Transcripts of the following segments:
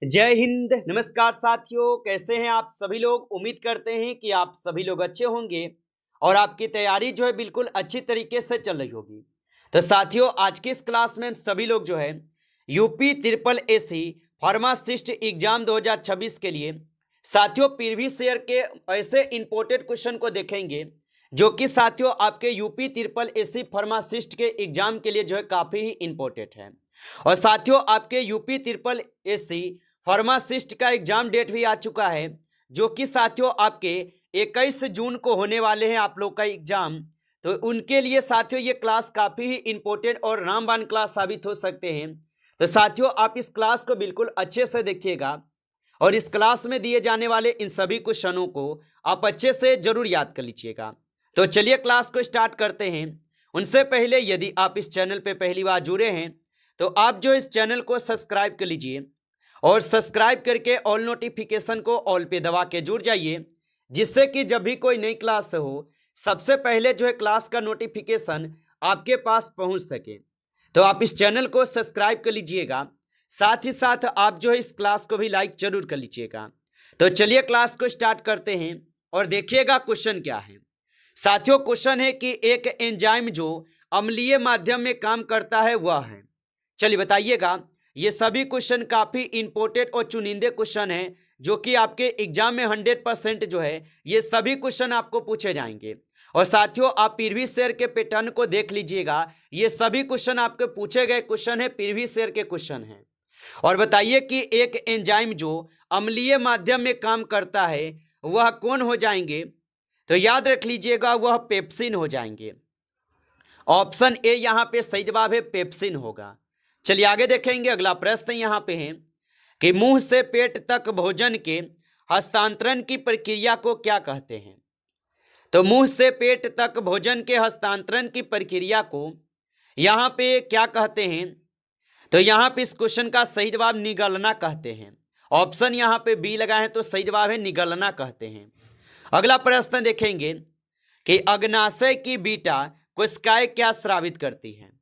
जय हिंद। नमस्कार साथियों, कैसे हैं आप सभी लोग। उम्मीद करते हैं कि आप सभी लोग अच्छे होंगे और आपकी तैयारी जो है बिल्कुल अच्छी तरीके से चल रही होगी। तो साथियों, आज की इस क्लास में हम सभी लोग जो है UP triple AC pharmacist exam 2026 के लिए साथियों प्रीवियस ईयर के ऐसे इंपॉर्टेंट क्वेश्चन को देखेंगे जो कि साथियों आपके यूपी ट्रिपल एसी फार्मासिस्ट के एग्जाम के लिए जो है काफ़ी ही इंपॉर्टेंट है। और साथियों, आपके यूपी ट्रिपल एसी फार्मासिस्ट का एग्जाम डेट भी आ चुका है, जो कि साथियों आपके 21 जून को होने वाले हैं आप लोग का एग्जाम। तो उनके लिए साथियों ये क्लास काफ़ी ही इंपॉर्टेंट और रामबान क्लास साबित हो सकते हैं। तो साथियों, आप इस क्लास को बिल्कुल अच्छे से देखिएगा और इस क्लास में दिए जाने वाले इन सभी क्वेश्चनों को आप अच्छे से जरूर याद कर लीजिएगा। तो चलिए क्लास को स्टार्ट करते हैं। उनसे पहले यदि आप इस चैनल पर पहली बार जुड़े हैं तो आप जो इस चैनल को सब्सक्राइब कर लीजिए और सब्सक्राइब करके ऑल नोटिफिकेशन को ऑल पे दबा के जुड़ जाइए, जिससे कि जब भी कोई नई क्लास हो सबसे पहले जो है क्लास का नोटिफिकेशन आपके पास पहुंच सके। तो आप इस चैनल को सब्सक्राइब कर लीजिएगा, साथ ही साथ आप जो है इस क्लास को भी लाइक जरूर कर लीजिएगा। तो चलिए क्लास को स्टार्ट करते हैं और देखिएगा क्वेश्चन क्या है। साथियों, क्वेश्चन है कि एक एंजाइम जो अम्लीय माध्यम में काम करता है वह है। चलिए बताइएगा। ये सभी क्वेश्चन काफी इंपॉर्टेंट और चुनिंदे क्वेश्चन हैं जो कि आपके एग्जाम में 100% जो है ये सभी क्वेश्चन आपको पूछे जाएंगे। और साथियों, आप प्रीवियस ईयर के पैटर्न को देख लीजिएगा, ये सभी क्वेश्चन आपके पूछे गए क्वेश्चन है, प्रीवियस ईयर के क्वेश्चन हैं। और बताइए कि एक एंजाइम जो अम्लीय माध्यम में काम करता है वह कौन हो जाएंगे। तो याद रख लीजिएगा, वह पेप्सिन हो जाएंगे। ऑप्शन ए यहाँ पे सही जवाब है, पेप्सिन होगा। चलिए आगे देखेंगे। अगला प्रश्न यहाँ पे है कि मुंह से पेट तक भोजन के हस्तांतरण की प्रक्रिया को क्या कहते हैं। तो मुंह से पेट तक भोजन के हस्तांतरण की प्रक्रिया को यहाँ पे क्या कहते हैं। तो यहाँ पे इस क्वेश्चन का सही जवाब निगलना कहते हैं। ऑप्शन यहाँ पे बी लगा है तो सही जवाब है निगलना कहते हैं। अगला प्रश्न देखेंगे कि अग्नाशय की बीटा कोशिकाएं क्या स्रावित करती हैं।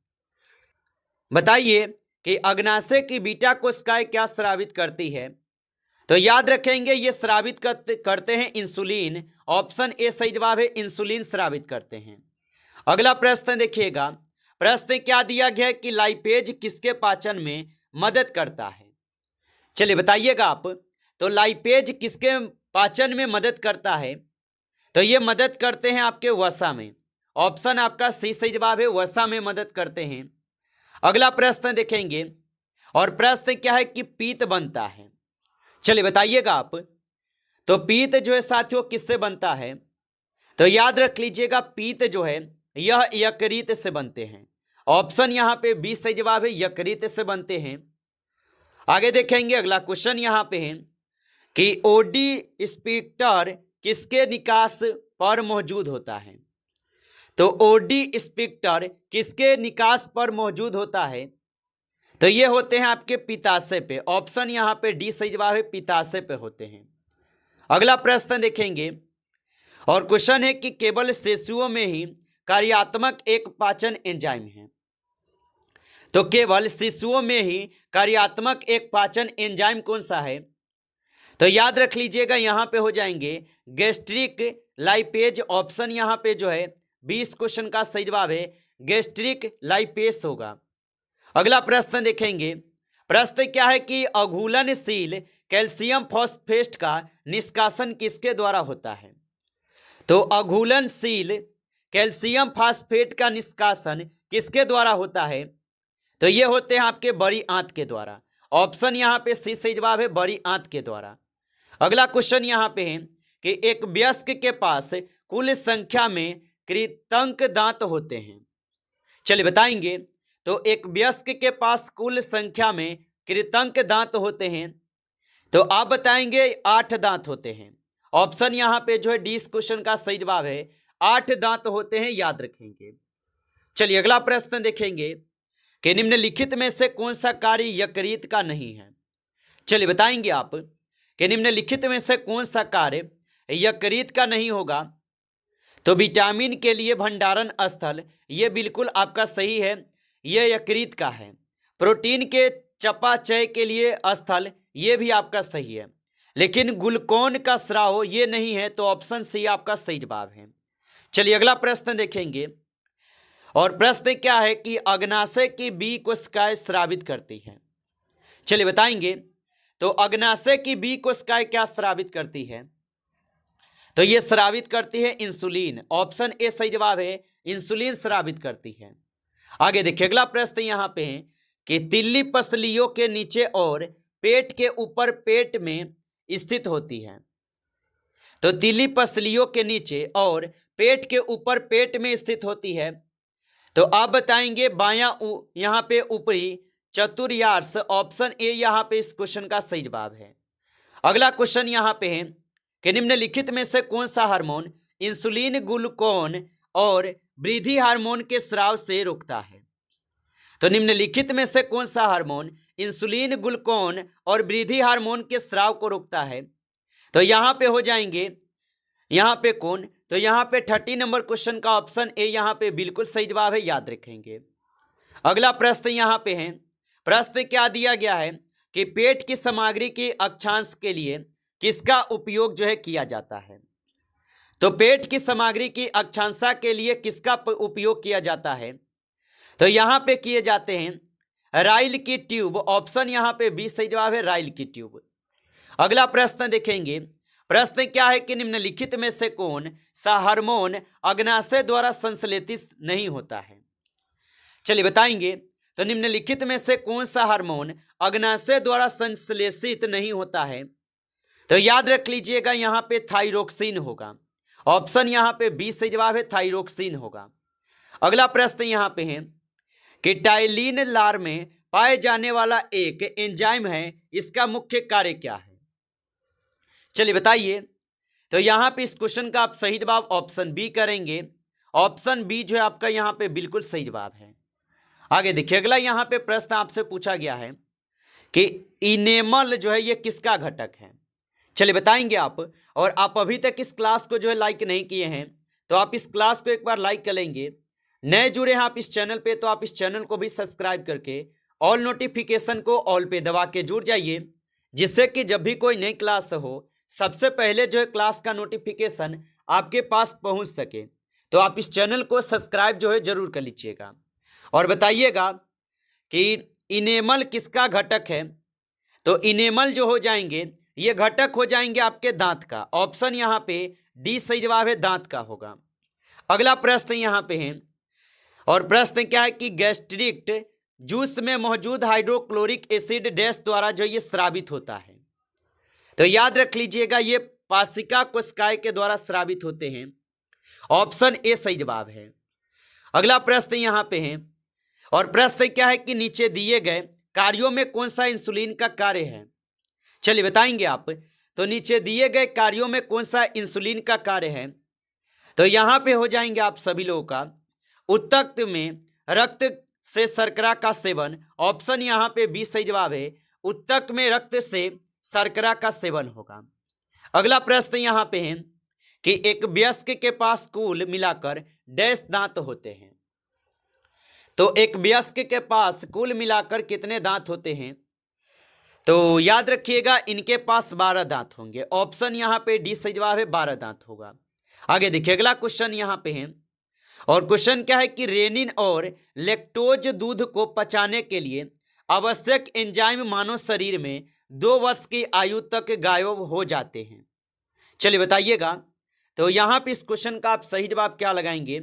बताइए कि अग्नाशय की बीटा कोशिकाएं क्या स्रावित करती है। तो याद रखेंगे ये स्रावित करते हैं इंसुलिन। ऑप्शन ए सही जवाब है, इंसुलिन स्रावित करते हैं। अगला प्रश्न देखिएगा। प्रश्न क्या दिया गया है कि लाइपेज किसके पाचन में मदद करता है। चलिए बताइएगा आप। तो लाइपेज किसके पाचन में मदद करता है। तो ये मदद करते हैं आपके वसा में। ऑप्शन आपका सी सही जवाब है, वसा में मदद करते हैं। अगला प्रश्न देखेंगे और प्रश्न क्या है कि पीत बनता है। चलिए बताइएगा आप। तो पीत जो है साथियों किससे बनता है। तो याद रख लीजिएगा, पीत जो है यह यकृत से बनते हैं। ऑप्शन यहाँ पे बी सही जवाब है, यकृत से बनते हैं। आगे देखेंगे। अगला क्वेश्चन यहाँ पे है कि ओडी स्पिक्टर किसके निकास पर मौजूद होता है। तो ओडी स्पिक्टर किसके निकास पर मौजूद होता है। तो ये होते हैं आपके पित्ताशय पे। ऑप्शन यहाँ पे डी सही जवाब है, पित्ताशय पे होते हैं। अगला प्रश्न देखेंगे और क्वेश्चन है कि केवल शिशुओं में ही कार्यात्मक एक पाचन एंजाइम है। तो केवल शिशुओं में ही कार्यात्मक एक पाचन एंजाइम कौन सा है। तो याद रख लीजिएगा, यहाँ पे हो जाएंगे गैस्ट्रिक लाइपेज। ऑप्शन यहाँ पे जो है 20 क्वेश्चन का सही जवाब है, गैस्ट्रिक लाइपेज होगा। अगला प्रश्न देखेंगे। प्रश्न क्या है कि अघुलनशील कैल्शियम फॉस्फेट का निष्कासन किसके द्वारा होता है। तो अघुलनशील कैल्शियम फॉस्फेट का निष्कासन किसके द्वारा होता है। तो ये होते हैं आपके बड़ी आंत के द्वारा। ऑप्शन यहाँ पे सी सही जवाब है, बड़ी आंत के द्वारा। अगला क्वेश्चन यहाँ पे है कि एक वयस्क के पास कुल संख्या में कृतंक दांत होते हैं। चलिए बताएंगे। तो एक वयस्क के पास कुल संख्या में कृतंक दांत होते हैं। तो आप बताएंगे 8 दांत होते हैं। ऑप्शन यहाँ पे जो है डी इस क्वेश्चन का सही जवाब है, 8 दांत होते हैं, याद रखेंगे। चलिए अगला प्रश्न देखेंगे कि निम्नलिखित में से कौन सा कार्य यकृत का नहीं है। चलिए बताएंगे आप कि निम्नलिखित में से कौन सा कार्य यकृत का नहीं होगा। तो विटामिन के लिए भंडारण स्थल, ये बिल्कुल आपका सही है, यह यकृत का है। प्रोटीन के चयापचय के लिए स्थल, ये भी आपका सही है, लेकिन ग्लूकोन का स्राव ये नहीं है, तो ऑप्शन सी आपका सही जवाब है। चलिए अगला प्रश्न देखेंगे, और प्रश्न क्या है कि अग्नाशय की बी कोशिकाएं स्रावित करती हैं। चलिए बताएंगे, तो अग्नाशय की बी कोशिकाएं क्या स्रावित करती है? तो ये स्रावित करती है इंसुलिन। ऑप्शन ए सही जवाब है, इंसुलिन स्रावित करती है। आगे देखिए अगला प्रश्न यहाँ पे है कि तिल्ली पसलियों के नीचे और पेट के ऊपर पेट में स्थित होती है। तो तिल्ली पसलियों के नीचे और पेट के ऊपर पेट में स्थित होती है। तो आप बताएंगे बायां यहाँ पे ऊपरी चतुर्यार्श। ऑप्शन ए यहाँ पे इस क्वेश्चन का सही जवाब है। अगला क्वेश्चन यहाँ पे है कि निम्नलिखित में से कौन सा हार्मोन इंसुलिन, ग्लूकोन और वृद्धि हार्मोन के स्राव से रोकता है? तो निम्नलिखित में से कौन सा हार्मोन इंसुलिन, ग्लूकोन और वृद्धि हार्मोन के स्राव को रोकता है? तो यहाँ पे हो जाएंगे, यहाँ पे कौन? तो यहाँ पे 30 नंबर क्वेश्चन का ऑप्शन ए यहाँ पे बिल्कुल सही जवाब है, याद रखेंगे। अगला प्रश्न यहाँ पे है, प्रश्न क्या दिया गया है कि पेट की सामग्री के अक्षांश के लिए किसका उपयोग जो है किया जाता है? तो पेट की सामग्री की अक्षांशा के लिए किसका उपयोग किया जाता है? तो यहाँ पे किए जाते हैं राइल की ट्यूब। ऑप्शन यहाँ पे बी सही जवाब है, राइल की ट्यूब। अगला प्रश्न देखेंगे, प्रश्न क्या है कि निम्नलिखित में से कौन सा हार्मोन अग्नाशय द्वारा संश्लेषित नहीं होता है? चलिए बताएंगे, तो निम्नलिखित में से कौन सा हार्मोन अग्नाशय द्वारा संश्लेषित नहीं होता है? तो याद रख लीजिएगा, यहाँ पे थाइरोक्सिन होगा। ऑप्शन यहाँ पे बी सही जवाब है, थाइरोक्सिन होगा। अगला प्रश्न यहाँ पे है कि टाइलिन लार में पाए जाने वाला एक एंजाइम है, इसका मुख्य कार्य क्या है? चलिए बताइए। तो यहाँ पे इस क्वेश्चन का आप सही जवाब ऑप्शन बी करेंगे। ऑप्शन बी जो है आपका यहाँ पे बिल्कुल सही जवाब है। आगे देखिए अगला यहाँ पे प्रश्न आपसे पूछा गया है कि इनेमल जो है ये किसका घटक है? चलिए बताएंगे आप। और आप अभी तक इस क्लास को जो है लाइक नहीं किए हैं, तो आप इस क्लास को एक बार लाइक कर लेंगे। नए जुड़े हैं आप इस चैनल पे, तो आप इस चैनल को भी सब्सक्राइब करके ऑल नोटिफिकेशन को ऑल पे दबा के जुड़ जाइए, जिससे कि जब भी कोई नई क्लास हो सबसे पहले जो है क्लास का नोटिफिकेशन आपके पास पहुंच सके। तो आप इस चैनल को सब्सक्राइब जो है जरूर कर लीजिएगा और बताइएगा कि इनेमल किसका घटक है। तो इनेमल जो हो जाएंगे ये घटक हो जाएंगे आपके दांत का। ऑप्शन यहाँ पे डी सही जवाब है, दांत का होगा। अगला प्रश्न यहाँ पे है, और प्रश्न क्या है कि गैस्ट्रिक जूस में मौजूद हाइड्रोक्लोरिक एसिड डैश द्वारा जो ये स्रावित होता है? तो याद रख लीजिएगा, ये पाशिका कोशिकाएं के द्वारा स्रावित होते हैं। ऑप्शन ए सही जवाब है। अगला प्रश्न यहाँ पे है, और प्रश्न क्या है कि नीचे दिए गए कार्यों में कौन सा इंसुलिन का कार्य है? चलिए बताएंगे आप। तो नीचे दिए गए कार्यों में कौन सा इंसुलिन का कार्य है? तो यहाँ पे हो जाएंगे आप सभी लोगों का उत्तक में रक्त से शर्करा का सेवन। ऑप्शन यहाँ पे बी सही जवाब है, उत्तक में रक्त से शर्करा का सेवन होगा। अगला प्रश्न यहाँ पे है कि एक वयस्क के पास कुल मिलाकर डैश दांत होते हैं? तो एक वयस्क के पास कुल मिलाकर कितने दांत होते हैं? तो याद रखिएगा, इनके पास 12 दांत होंगे। ऑप्शन यहाँ पे डी सही जवाब है, 12 दांत होगा। आगे देखिए अगला क्वेश्चन यहाँ पे है, और क्वेश्चन क्या है कि रेनिन और लैक्टोज दूध को पचाने के लिए आवश्यक एंजाइम मानव शरीर में 2 वर्ष की आयु तक गायब हो जाते हैं। चलिए बताइएगा। तो यहाँ पे इस क्वेश्चन का आप सही जवाब क्या लगाएंगे?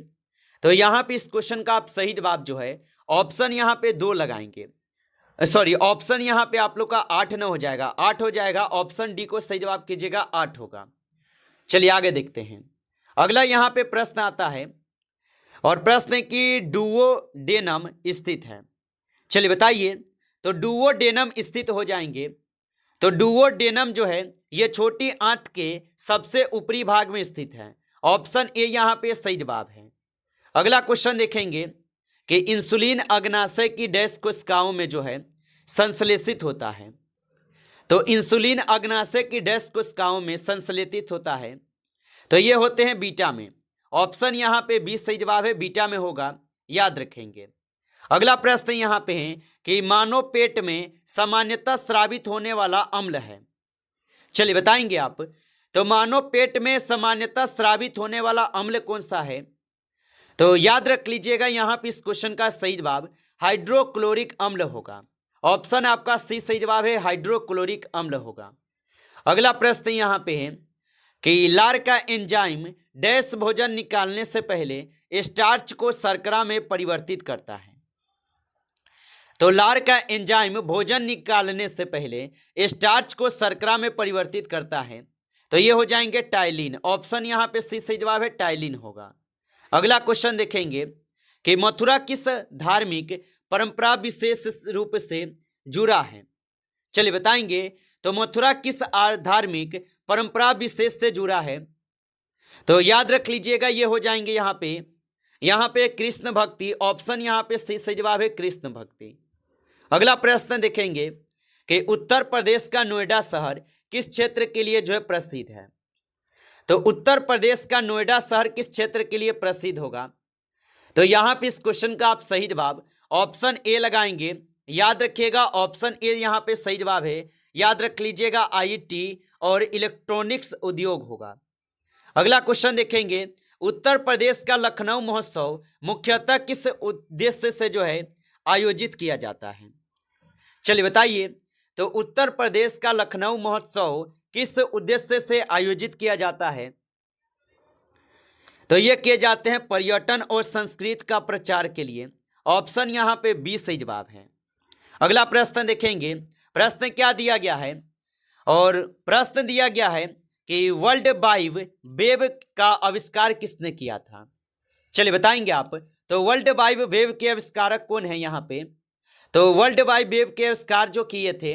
तो यहाँ पे इस क्वेश्चन का आप सही जवाब जो है ऑप्शन यहाँ पे 2 लगाएंगे। सॉरी, ऑप्शन यहाँ पे आप लोग का 8 न हो जाएगा, 8 हो जाएगा। ऑप्शन डी को सही जवाब कीजिएगा, 8 होगा। चलिए आगे देखते हैं। अगला यहाँ पे प्रश्न आता है, और प्रश्न है कि डुओडेनम स्थित है। चलिए बताइए। तो डुओडेनम स्थित हो जाएंगे। तो डुओडेनम जो है ये छोटी आंत के सबसे ऊपरी भाग में स्थित है। ऑप्शन ए यहाँ पे सही जवाब है। अगला क्वेश्चन देखेंगे कि इंसुलिन अग्नाशय की डैश कोशिकाओं में जो है संश्लेषित होता है। तो इंसुलिन अग्नाशय की डैश कोशिकाओं में संश्लेषित होता है। तो ये होते हैं बीटा में। ऑप्शन यहाँ पे बी सही जवाब है, बीटा में होगा, याद रखेंगे। अगला प्रश्न यहाँ पे है कि मानव पेट में सामान्यतः स्रावित होने वाला अम्ल है। चलिए बताएंगे आप। तो मानव पेट में सामान्यतः स्रावित होने वाला अम्ल कौन सा है? तो याद रख लीजिएगा, यहाँ पे इस क्वेश्चन का सही जवाब हाइड्रोक्लोरिक अम्ल होगा। ऑप्शन आपका सी सही जवाब है, हाइड्रोक्लोरिक अम्ल होगा। अगला प्रश्न यहाँ पे है कि लार का एंजाइम डैश भोजन निकालने से पहले स्टार्च को शर्करा में परिवर्तित करता है। तो लार का एंजाइम भोजन निकालने से पहले स्टार्च को शर्करा में परिवर्तित करता है। तो ये हो जाएंगे टाइलिन। ऑप्शन यहाँ पे सी सही जवाब है, टाइलिन होगा। अगला क्वेश्चन देखेंगे कि मथुरा किस धार्मिक परंपरा विशेष रूप से जुड़ा है? चलिए बताएंगे। तो मथुरा किस धार्मिक परंपरा विशेष से जुड़ा है? तो याद रख लीजिएगा, ये हो जाएंगे यहाँ पे कृष्ण भक्ति। ऑप्शन यहाँ पे सी सही जवाब है, कृष्ण भक्ति। अगला प्रश्न देखेंगे कि उत्तर प्रदेश का नोएडा शहर किस क्षेत्र के लिए जो है प्रसिद्ध है? तो उत्तर प्रदेश का नोएडा शहर किस क्षेत्र के लिए प्रसिद्ध होगा? तो यहाँ पे इस क्वेश्चन का आप सही जवाब ऑप्शन ए लगाएंगे। याद रखिएगा, ऑप्शन ए यहाँ पे सही जवाब है। याद रख लीजिएगा, आईटी और इलेक्ट्रॉनिक्स उद्योग होगा। अगला क्वेश्चन देखेंगे, उत्तर प्रदेश का लखनऊ महोत्सव मुख्यतः किस उद्देश्य से जो है आयोजित किया जाता है? चलिए बताइए। तो उत्तर प्रदेश का लखनऊ महोत्सव किस उद्देश्य से आयोजित किया जाता है? तो ये किए जाते हैं पर्यटन और संस्कृति का प्रचार के लिए। ऑप्शन यहाँ पे बी सही जवाब है। अगला प्रश्न देखेंगे, प्रश्न क्या दिया गया है? और प्रश्न दिया गया है कि वर्ल्ड वाइड वेब का आविष्कार किसने किया था? चलिए बताएंगे आप। तो वर्ल्ड वाइड वेब के आविष्कारक कौन है यहाँ पे? तो वर्ल्ड वाइड वेब के आविष्कार जो किए थे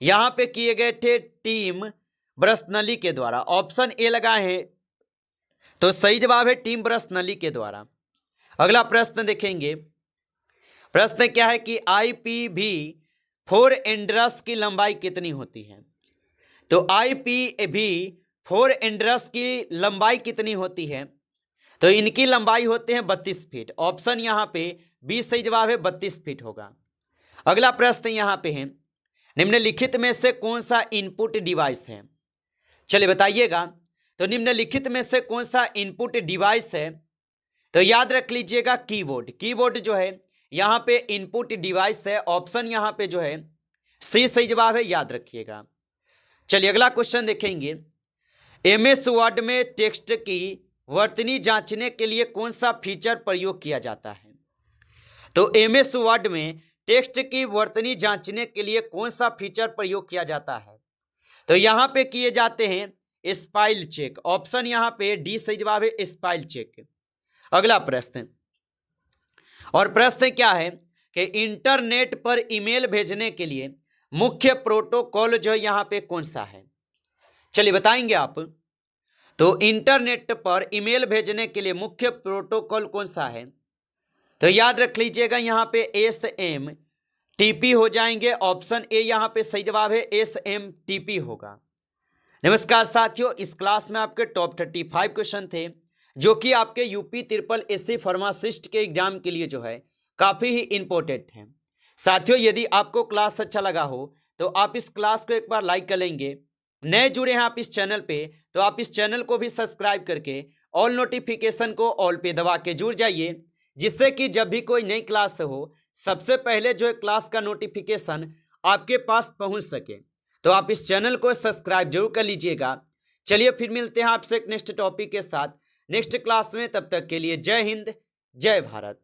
यहाँ पे किए गए थे टिम बर्नर्स-ली के द्वारा। ऑप्शन ए लगाए हैं, तो सही जवाब है टिम बर्नर्स-ली के द्वारा। अगला प्रश्न देखेंगे, प्रश्न क्या है कि IPv4 एड्रेस की लंबाई कितनी होती है? तो IPv4 एड्रेस की लंबाई कितनी होती है? तो इनकी लंबाई होते हैं 32 फीट। ऑप्शन यहाँ पे बी सही जवाब है, 32 फीट होगा। अगला प्रश्न यहाँ पे है, निम्नलिखित में से कौन सा इनपुट डिवाइस है? चलिए बताइएगा। तो निम्नलिखित में से कौन सा इनपुट डिवाइस है? तो याद रख लीजिएगा, कीबोर्ड। कीबोर्ड जो है यहाँ पे इनपुट डिवाइस है। ऑप्शन यहाँ पे जो है सी सही जवाब है, याद रखिएगा। चलिए अगला क्वेश्चन देखेंगे, MS वर्ड में टेक्स्ट की वर्तनी जांचने के लिए कौन सा फीचर प्रयोग किया जाता है? तो MS वर्ड में टेक्स्ट की वर्तनी जांचने के लिए कौन सा फीचर प्रयोग किया जाता है? तो यहाँ पे किए जाते हैं स्पेल चेक। ऑप्शन यहाँ पे डी सही जवाब है, स्पेल चेक। अगला प्रश्न, और प्रश्न क्या है कि इंटरनेट पर ईमेल भेजने के लिए मुख्य प्रोटोकॉल जो है यहाँ पे कौन सा है? चलिए बताएंगे आप। तो इंटरनेट पर ईमेल भेजने के लिए मुख्य प्रोटोकॉल कौन सा है? तो याद रख लीजिएगा, यहाँ पे SMTP हो जाएंगे। ऑप्शन ए यहाँ पे सही जवाब है, SMTP होगा। नमस्कार साथियों, इस क्लास में आपके टॉप 35 क्वेश्चन थे जो कि आपके UP SSC फार्मासिस्ट के एग्जाम के लिए जो है काफ़ी ही इम्पोर्टेंट हैं। साथियों, यदि आपको क्लास अच्छा लगा हो तो आप इस क्लास को एक बार लाइक कर लेंगे। नए जुड़े हैं आप इस चैनल पे तो आप इस चैनल को भी सब्सक्राइब करके ऑल नोटिफिकेशन को ऑल पे दबा के जुड़ जाइए, जिससे कि जब भी कोई नई क्लास हो सबसे पहले जो है क्लास का नोटिफिकेशन आपके पास पहुंच सके। तो आप इस चैनल को सब्सक्राइब जरूर कर लीजिएगा। चलिए फिर मिलते हैं आपसे एक नेक्स्ट टॉपिक के साथ नेक्स्ट क्लास में। तब तक के लिए जय हिंद, जय भारत।